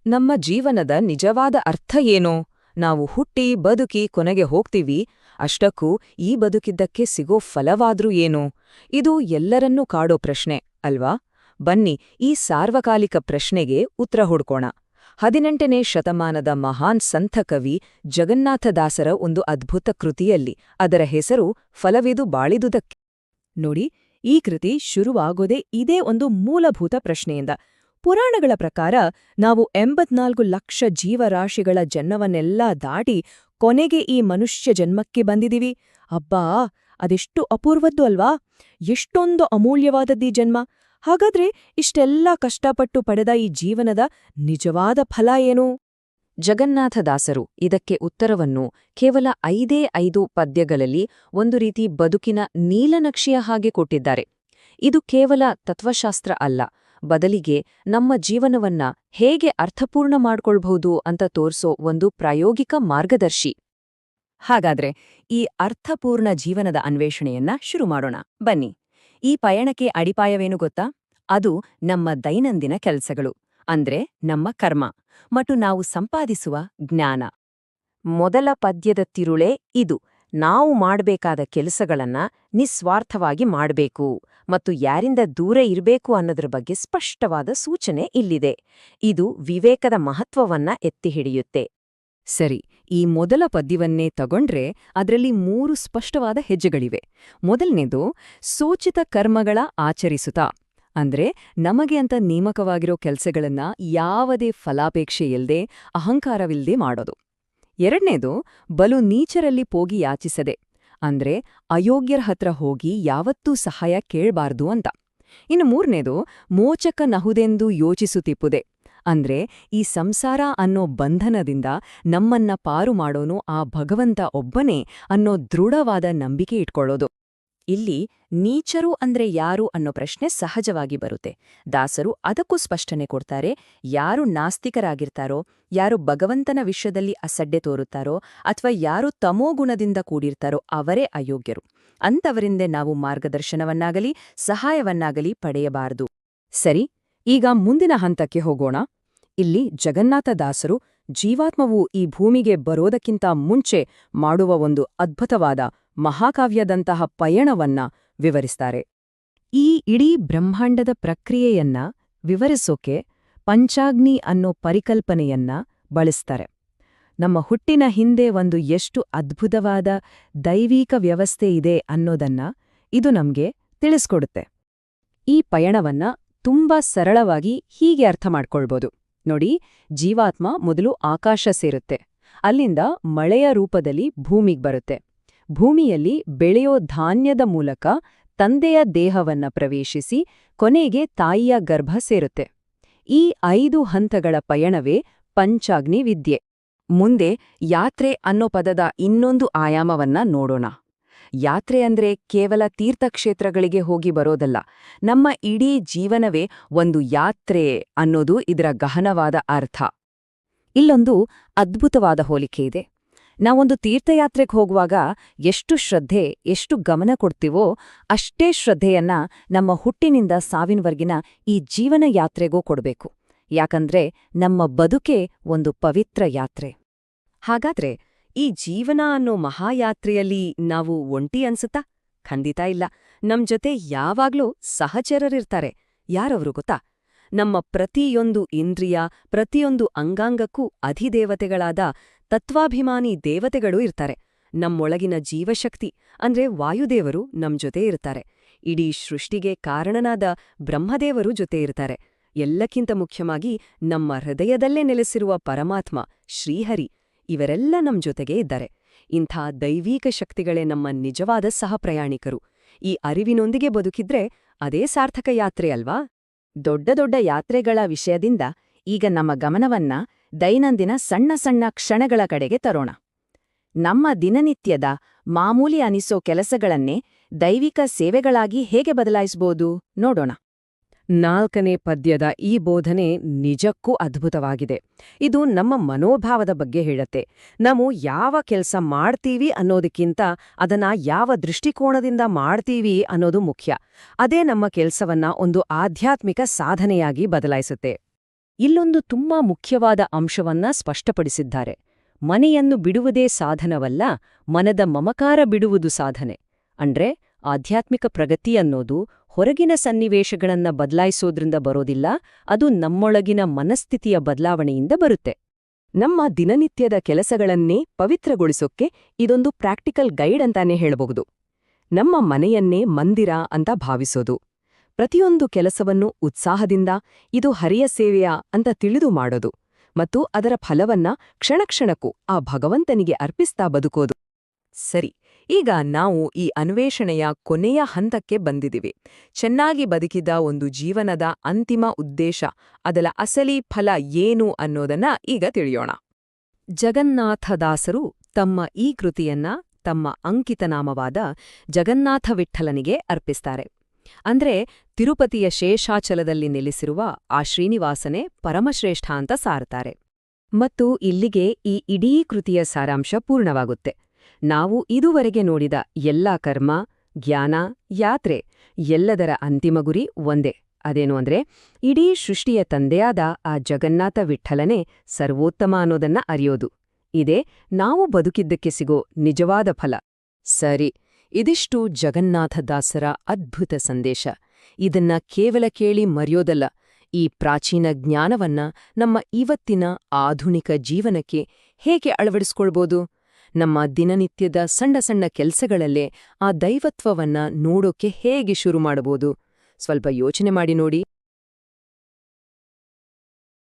ನಮ್ಮ ಜೀವನದ ನಿಜವಾದ ಅರ್ಥ ಏನೋ? ನಾವು ಹುಟ್ಟಿ ಬದುಕಿ ಕೊನೆಗೆ ಹೋಗ್ತೀವಿ, ಅಷ್ಟಕ್ಕೂ ಈ ಬದುಕಿದ್ದಕ್ಕೆ ಸಿಗೋ ಫಲವಾದ್ರೂ ಏನು? ಇದು ಎಲ್ಲರನ್ನೂ ಕಾಡೋ ಪ್ರಶ್ನೆ ಅಲ್ವಾ? ಬನ್ನಿ ಈ ಸಾರ್ವಕಾಲಿಕ ಪ್ರಶ್ನೆಗೆ ಉತ್ತರ ಹುಡ್ಕೋಣ. 18ನೇ ಶತಮಾನದ ಮಹಾನ್ ಸಂಥಕವಿ ಜಗನ್ನಾಥದಾಸರ ಒಂದು ಅದ್ಭುತ ಕೃತಿಯಲ್ಲಿ ಅದರ ಹೆಸರು ಫಲವಿದು ಬಾಳಿದುದಕ್ಕೆ. ನೋಡಿ, ಈ ಕೃತಿ ಶುರುವಾಗೋದೇ ಇದೇ ಒಂದು ಮೂಲಭೂತ ಪ್ರಶ್ನೆಯಿಂದ. ಪುರಾಣಗಳ ಪ್ರಕಾರ ನಾವು 84 ಲಕ್ಷ ಜೀವರಾಶಿಗಳ ಜನ್ಮವನ್ನೆಲ್ಲಾ ದಾಟಿ ಕೊನೆಗೆ ಈ ಮನುಷ್ಯ ಜನ್ಮಕ್ಕೆ ಬಂದಿದೀವಿ. ಅಬ್ಬಾ, ಅದೆಷ್ಟು ಅಪೂರ್ವದ್ದು ಅಲ್ವಾ? ಎಷ್ಟೊಂದು ಅಮೂಲ್ಯವಾದದ್ದೀ ಜನ್ಮ. ಹಾಗಾದ್ರೆ ಇಷ್ಟೆಲ್ಲಾ ಕಷ್ಟಪಟ್ಟು ಪಡೆದ ಈ ಜೀವನದ ನಿಜವಾದ ಫಲ ಏನು? ಜಗನ್ನಾಥದಾಸರು ಇದಕ್ಕೆ ಉತ್ತರವನ್ನು ಕೇವಲ 5 ಪದ್ಯಗಳಲ್ಲಿ ಒಂದು ರೀತಿ ಬದುಕಿನ ನೀಲನಕ್ಷೆಯ ಹಾಗೆ ಕೊಟ್ಟಿದ್ದಾರೆ. ಇದು ಕೇವಲ ತತ್ವಶಾಸ್ತ್ರ ಅಲ್ಲ, ಬದಲಿಗೆ ನಮ್ಮ ಜೀವನವನ್ನ ಹೇಗೆ ಅರ್ಥಪೂರ್ಣ ಮಾಡ್ಕೊಳ್ಬಹುದು ಅಂತ ತೋರ್ಸೋ ಒಂದು ಪ್ರಾಯೋಗಿಕ ಮಾರ್ಗದರ್ಶಿ. ಹಾಗಾದ್ರೆ ಈ ಅರ್ಥಪೂರ್ಣ ಜೀವನದ ಅನ್ವೇಷಣೆಯನ್ನ ಶುರು ಮಾಡೋಣ ಬನ್ನಿ. ಈ ಪಯಣಕ್ಕೆ ಅಡಿಪಾಯವೇನು ಗೊತ್ತಾ? ಅದು ನಮ್ಮ ದೈನಂದಿನ ಕೆಲಸಗಳು, ಅಂದ್ರೆ ನಮ್ಮ ಕರ್ಮ ಮತ್ತು ನಾವು ಸಂಪಾದಿಸುವ ಜ್ಞಾನ. ಮೊದಲ ಪದ್ಯದ ತಿರುಳೇ ಇದು. ನಾವು ಮಾಡ್ಬೇಕಾದ ಕೆಲಸಗಳನ್ನ ನಿಸ್ವಾರ್ಥವಾಗಿ ಮಾಡ್ಬೇಕು ಮತ್ತು ಯಾರಿಂದ ದೂರ ಇರಬೇಕು ಅನ್ನೋದ್ರ ಬಗ್ಗೆ ಸ್ಪಷ್ಟವಾದ ಸೂಚನೆ ಇಲ್ಲಿದೆ. ಇದು ವಿವೇಕದ ಮಹತ್ವವನ್ನ ಎತ್ತಿ ಹಿಡಿಯುತ್ತೆ. ಸರಿ, ಈ ಮೊದಲ ಪದ್ಯವನ್ನೇ ತಗೊಂಡ್ರೆ ಅದರಲ್ಲಿ 3 ಸ್ಪಷ್ಟವಾದ ಹೆಜ್ಜೆಗಳಿವೆ. ಮೊದಲನೇದು ಸೂಚಿತ ಕರ್ಮಗಳ ಆಚರಿಸುತ್ತಾ, ಅಂದ್ರೆ ನಮಗೆ ಅಂತ ನೇಮಕವಾಗಿರೋ ಕೆಲಸಗಳನ್ನ ಯಾವುದೇ ಫಲಾಪೇಕ್ಷೆ ಇಲ್ಲದೆ ಅಹಂಕಾರವಿಲ್ಲದೆ ಮಾಡೋದು. ಎರಡನೇದು ಬಲು ನೀಚರಲ್ಲಿ ಹೋಗಿ ಯಾಚಿಸದೆ, ಅಂದ್ರೆ ಅಯೋಗ್ಯರ ಹತ್ರ ಹೋಗಿ ಯಾವತ್ತೂ ಸಹಾಯ ಕೇಳ್ಬಾರ್ದು ಅಂತ. ಇನ್ನು ಮೂರನೇದು ಮೋಚಕ ನಹುದೆಂದು ಯೋಚಿಸುತ್ತಿಪ್ಪುದೆ, ಅಂದ್ರೆ ಈ ಸಂಸಾರ ಅನ್ನೋ ಬಂಧನದಿಂದ ನಮ್ಮನ್ನ ಪಾರು ಮಾಡೋನು ಆ ಭಗವಂತ ಒಬ್ಬನೇ ಅನ್ನೋ ದೃಢವಾದ ನಂಬಿಕೆ ಇಟ್ಕೊಳ್ಳೋದು. ಇಲ್ಲಿ ನೀಚರು ಅಂದ್ರೆ ಯಾರು ಅನ್ನೋ ಪ್ರಶ್ನೆ ಸಹಜವಾಗಿ ಬರುತ್ತೆ. ದಾಸರು ಅದಕ್ಕೂ ಸ್ಪಷ್ಟನೆ ಕೊಡ್ತಾರೆ. ಯಾರು ನಾಸ್ತಿಕರಾಗಿರ್ತಾರೋ, ಯಾರು ಭಗವಂತನ ವಿಷಯದಲ್ಲಿ ಅಸಡ್ಡೆ ತೋರುತ್ತಾರೋ, ಅಥವಾ ಯಾರು ತಮೋಗುಣದಿಂದ ಕೂಡಿರ್ತಾರೋ ಅವರೇ ಅಯೋಗ್ಯರು. ಅಂಥವರಿಂದೇ ನಾವು ಮಾರ್ಗದರ್ಶನವನ್ನಾಗಲಿ ಸಹಾಯವನ್ನಾಗಲಿ ಪಡೆಯಬಾರದು. ಸರಿ, ಈಗ ಮುಂದಿನ ಹಂತಕ್ಕೆ ಹೋಗೋಣ. ಇಲ್ಲಿ ಜಗನ್ನಾಥದಾಸರು ಜೀವಾತ್ಮವು ಈ ಭೂಮಿಗೆ ಬರೋದಕ್ಕಿಂತ ಮುಂಚೆ ಮಾಡುವ ಒಂದು ಅದ್ಭುತವಾದ ಮಹಾಕಾವ್ಯದಂತಹ ಪಯಣವನ್ನ ವಿವರಿಸ್ತಾರೆ. ಈ ಇಡೀ ಬ್ರಹ್ಮಾಂಡದ ಪ್ರಕ್ರಿಯೆಯನ್ನ ವಿವರಿಸೋಕೆ ಪಂಚಾಗ್ನಿ ಅನ್ನೋ ಪರಿಕಲ್ಪನೆಯನ್ನ ಬಳಸ್ತಾರೆ. ನಮ್ಮ ಹುಟ್ಟಿನ ಹಿಂದೆ ಒಂದು ಎಷ್ಟು ಅದ್ಭುತವಾದ ದೈವಿಕ ವ್ಯವಸ್ಥೆ ಇದೆ ಅನ್ನೋದನ್ನ ಇದು ನಮ್ಗೆ ತಿಳಿಸ್ಕೊಡುತ್ತೆ. ಈ ಪಯಣವನ್ನ ತುಂಬಾ ಸರಳವಾಗಿ ಹೀಗೆ ಅರ್ಥ ಮಾಡ್ಕೊಳ್ಬೋದು. ನೋಡಿ, ಜೀವಾತ್ಮ ಮೊದಲು ಆಕಾಶ ಸೇರುತ್ತೆ, ಅಲ್ಲಿಂದ ಮಳೆಯ ರೂಪದಲ್ಲಿ ಭೂಮಿಗ್ ಬರುತ್ತೆ. ಭೂಮಿಯಲ್ಲಿ ಬೆಳೆಯೋ ಧಾನ್ಯದ ಮೂಲಕ ತಂದೆಯ ದೇಹವನ್ನ ಪ್ರವೇಶಿಸಿ ಕೊನೆಗೆ ತಾಯಿಯ ಗರ್ಭ ಸೇರುತ್ತೆ. ಈ 5 ಹಂತಗಳ ಪಯಣವೇ ಪಂಚಾಗ್ನಿ ವಿದ್ಯೆ. ಮುಂದೆ ಯಾತ್ರೆ ಅನ್ನೋ ಪದದ ಇನ್ನೊಂದು ಆಯಾಮವನ್ನ ನೋಡೋಣ. ಯಾತ್ರೆ ಅಂದ್ರೆ ಕೇವಲ ತೀರ್ಥಕ್ಷೇತ್ರಗಳಿಗೆ ಹೋಗಿ ಬರೋದಲ್ಲ, ನಮ್ಮ ಇಡೀ ಜೀವನವೇ ಒಂದು ಯಾತ್ರೆ ಅನ್ನೋದು ಇದರ ಗಹನವಾದ ಅರ್ಥ. ಇಲ್ಲೊಂದು ಅದ್ಭುತವಾದ ಹೋಲಿಕೆ ಇದೆ. ನಾವೊಂದು ತೀರ್ಥಯಾತ್ರೆಗೆ ಹೋಗುವಾಗ ಎಷ್ಟು ಶ್ರದ್ಧೆ, ಎಷ್ಟು ಗಮನ ಕೊಡ್ತೀವೋ ಅಷ್ಟೇ ಶ್ರದ್ಧೆಯನ್ನ ನಮ್ಮ ಹುಟ್ಟಿನಿಂದ ಸಾವಿನವರೆಗಿನ ಈ ಜೀವನ ಯಾತ್ರೆಗೂ ಕೊಡಬೇಕು. ಯಾಕಂದ್ರೆ ನಮ್ಮ ಬದುಕೇ ಒಂದು ಪವಿತ್ರ ಯಾತ್ರೆ. ಹಾಗಾದ್ರೆ ಈ ಜೀವನ ಅನ್ನೋ ಮಹಾಯಾತ್ರೆಯಲ್ಲಿ ನಾವು ಒಂಟಿ ಅನ್ಸುತ್ತಾ? ಖಂಡಿತ ಇಲ್ಲ. ನಮ್ ಜೊತೆ ಯಾವಾಗ್ಲೂ ಸಹಚರರಿರ್ತಾರೆ. ಯಾರವರು ಗೊತ್ತಾ? ನಮ್ಮ ಪ್ರತಿಯೊಂದು ಇಂದ್ರಿಯ, ಪ್ರತಿಯೊಂದು ಅಂಗಾಂಗಕ್ಕೂ ಅಧಿದೇವತೆಗಳಾದ ತತ್ವಾಭಿಮಾನಿ ದೇವತೆಗಳು ಇರ್ತಾರೆ. ನಮ್ಮೊಳಗಿನ ಜೀವಶಕ್ತಿ ಅಂದ್ರೆ ವಾಯುದೇವರು ನಮ್ ಜೊತೆ ಇರ್ತಾರೆ. ಇಡೀ ಸೃಷ್ಟಿಗೆ ಕಾರಣನಾದ ಬ್ರಹ್ಮದೇವರು ಜೊತೆ ಇರ್ತಾರೆ. ಎಲ್ಲಕ್ಕಿಂತ ಮುಖ್ಯವಾಗಿ ನಮ್ಮ ಹೃದಯದಲ್ಲೇ ನೆಲೆಸಿರುವ ಪರಮಾತ್ಮ ಶ್ರೀಹರಿ, ಇವರೆಲ್ಲ ನಮ್ ಜೊತೆಗೆ ಇದ್ದಾರೆ. ಇಂಥ ದೈವೀಕ ಶಕ್ತಿಗಳೇ ನಮ್ಮ ನಿಜವಾದ ಸಹಪ್ರಯಾಣಿಕರು. ಈ ಅರಿವಿನೊಂದಿಗೆ ಬದುಕಿದ್ರೆ ಅದೇ ಸಾರ್ಥಕ ಯಾತ್ರೆ ಅಲ್ವಾ? ದೊಡ್ಡ ದೊಡ್ಡ ಯಾತ್ರೆಗಳ ವಿಷಯದಿಂದ ಈಗ ನಮ್ಮ ಗಮನವನ್ನ ದೈನಂದಿನ ಸಣ್ಣ ಸಣ್ಣ ಕ್ಷಣಗಳ ಕಡೆಗೆ ತರೋಣ. ನಮ್ಮ ದಿನನಿತ್ಯದ ಮಾಮೂಲಿ ಅನಿಸೋ ಕೆಲಸಗಳನ್ನೇ ದೈವಿಕ ಸೇವೆಗಳಾಗಿ ಹೇಗೆ ಬದಲಾಯಿಸ್ಬೋದು ನೋಡೋಣ. 4ನೇ ಪದ್ಯದ ಈ ಬೋಧನೆ ನಿಜಕ್ಕೂ ಅದ್ಭುತವಾಗಿದೆ. ಇದು ನಮ್ಮ ಮನೋಭಾವದ ಬಗ್ಗೆ ಹೇಳುತ್ತೆ. ನಾವು ಯಾವ ಕೆಲಸ ಮಾಡ್ತೀವಿ ಅನ್ನೋದಕ್ಕಿಂತ ಅದನ್ನ ಯಾವ ದೃಷ್ಟಿಕೋನದಿಂದ ಮಾಡ್ತೀವಿ ಅನ್ನೋದು ಮುಖ್ಯ. ಅದೇ ನಮ್ಮ ಕೆಲಸವನ್ನ ಒಂದು ಆಧ್ಯಾತ್ಮಿಕ ಸಾಧನೆಯಾಗಿ ಬದಲಾಯಿಸುತ್ತೆ. ಇಲ್ಲೊಂದು ತುಂಬಾ ಮುಖ್ಯವಾದ ಅಂಶವನ್ನ ಸ್ಪಷ್ಟಪಡಿಸಿದ್ದಾರೆ. ಮನೆಯನ್ನು ಬಿಡುವುದೇ ಸಾಧನವಲ್ಲ, ಮನದ ಮಮಕಾರ ಬಿಡುವುದು ಸಾಧನೆ. ಅಂದ್ರೆ ಆಧ್ಯಾತ್ಮಿಕ ಪ್ರಗತಿ ಅನ್ನೋದು ಹೊರಗಿನ ಸನ್ನಿವೇಶಗಳನ್ನ ಬದಲಾಯಿಸೋದ್ರಿಂದ ಬರೋದಿಲ್ಲ, ಅದು ನಮ್ಮೊಳಗಿನ ಮನಸ್ಥಿತಿಯ ಬದಲಾವಣೆಯಿಂದ ಬರುತ್ತೆ. ನಮ್ಮ ದಿನನಿತ್ಯದ ಕೆಲಸಗಳನ್ನೇ ಪವಿತ್ರಗೊಳಿಸೋಕ್ಕೆ ಇದೊಂದು ಪ್ರಾಕ್ಟಿಕಲ್ ಗೈಡ್ ಅಂತಾನೆ ಹೇಳಬಹುದು. ನಮ್ಮ ಮನೆಯನ್ನೇ ಮಂದಿರ ಅಂತ ಭಾವಿಸೋದು, ಪ್ರತಿಯೊಂದು ಕೆಲಸವನ್ನು ಉತ್ಸಾಹದಿಂದ ಇದು ಹರಿಯ ಸೇವೆಯ ಅಂತ ತಿಳಿದು ಮಾಡೋದು, ಮತ್ತು ಅದರ ಫಲವನ್ನ ಕ್ಷಣಕ್ಷಣಕ್ಕೂ ಆ ಭಗವಂತನಿಗೆ ಅರ್ಪಿಸ್ತಾ ಬದುಕೋದು. ಸರಿ, ಈಗ ನಾವು ಈ ಅನ್ವೇಷಣೆಯ ಕೊನೆಯ ಹಂತಕ್ಕೆ ಬಂದಿದ್ದೀವಿ. ಚೆನ್ನಾಗಿ ಬದುಕಿದ ಒಂದು ಜೀವನದ ಅಂತಿಮ ಉದ್ದೇಶ, ಅದರ ಅಸಲಿ ಫಲ ಏನು ಅನ್ನೋದನ್ನ ಈಗ ತಿಳಿಯೋಣ. ಜಗನ್ನಾಥದಾಸರು ತಮ್ಮ ಈ ಕೃತಿಯನ್ನ ತಮ್ಮ ಅಂಕಿತನಾಮವಾದ ಜಗನ್ನಾಥ ವಿಠ್ಠಲನಿಗೆ ಅರ್ಪಿಸ್ತಾರೆ. ಅಂದ್ರೆ ತಿರುಪತಿಯ ಶೇಷಾಚಲದಲ್ಲಿ ನೆಲೆಸಿರುವ ಆ ಶ್ರೀನಿವಾಸನೇ ಪರಮಶ್ರೇಷ್ಠ ಅಂತ ಸಾರ್ತಾರೆ. ಮತ್ತು ಇಲ್ಲಿಗೆ ಈ ಇಡೀ ಕೃತಿಯ ಸಾರಾಂಶ ಪೂರ್ಣವಾಗುತ್ತೆ. ನಾವು ಇದುವರೆಗೆ ನೋಡಿದ ಎಲ್ಲಾ ಕರ್ಮ, ಜ್ಞಾನ, ಯಾತ್ರೆ ಎಲ್ಲದರ ಅಂತಿಮ ಗುರಿ ಒಂದೇ. ಅದೇನು ಅಂದ್ರೆ ಇಡೀ ಸೃಷ್ಟಿಯ ತಂದೆಯಾದ ಆ ಜಗನ್ನಾಥ ವಿಠ್ಠಲನೇ ಸರ್ವೋತ್ತಮ ಅನ್ನೋದನ್ನ ಅರಿಯೋದು. ಇದೇ ನಾವು ಬದುಕಿದ್ದಕ್ಕೆ ಸಿಗೋ ನಿಜವಾದ ಫಲ. ಸರಿ, ಇದಿಷ್ಟು ಜಗನ್ನಾಥದಾಸರ ಅದ್ಭುತ ಸಂದೇಶ. ಇದನ್ನ ಕೇವಲ ಕೇಳಿ ಮರೆಯೋದಲ್ಲ, ಈ ಪ್ರಾಚೀನ ಜ್ಞಾನವನ್ನ ನಮ್ಮ ಇವತ್ತಿನ ಆಧುನಿಕ ಜೀವನಕ್ಕೆ ಹೇಗೆ ಅಳವಡಿಸ್ಕೊಳ್ಬೋದು, ನಮ್ಮ ದಿನನಿತ್ಯದ ಸಣ್ಣ ಸಣ್ಣ ಕೆಲ್ಸಗಳಲ್ಲೇ ಆ ದೈವತ್ವವನ್ನ ನೋಡೋಕೆ ಹೇಗೆ ಶುರು ಮಾಡಬಹುದು, ಸ್ವಲ್ಪ ಯೋಚನೆ ಮಾಡಿ ನೋಡಿ.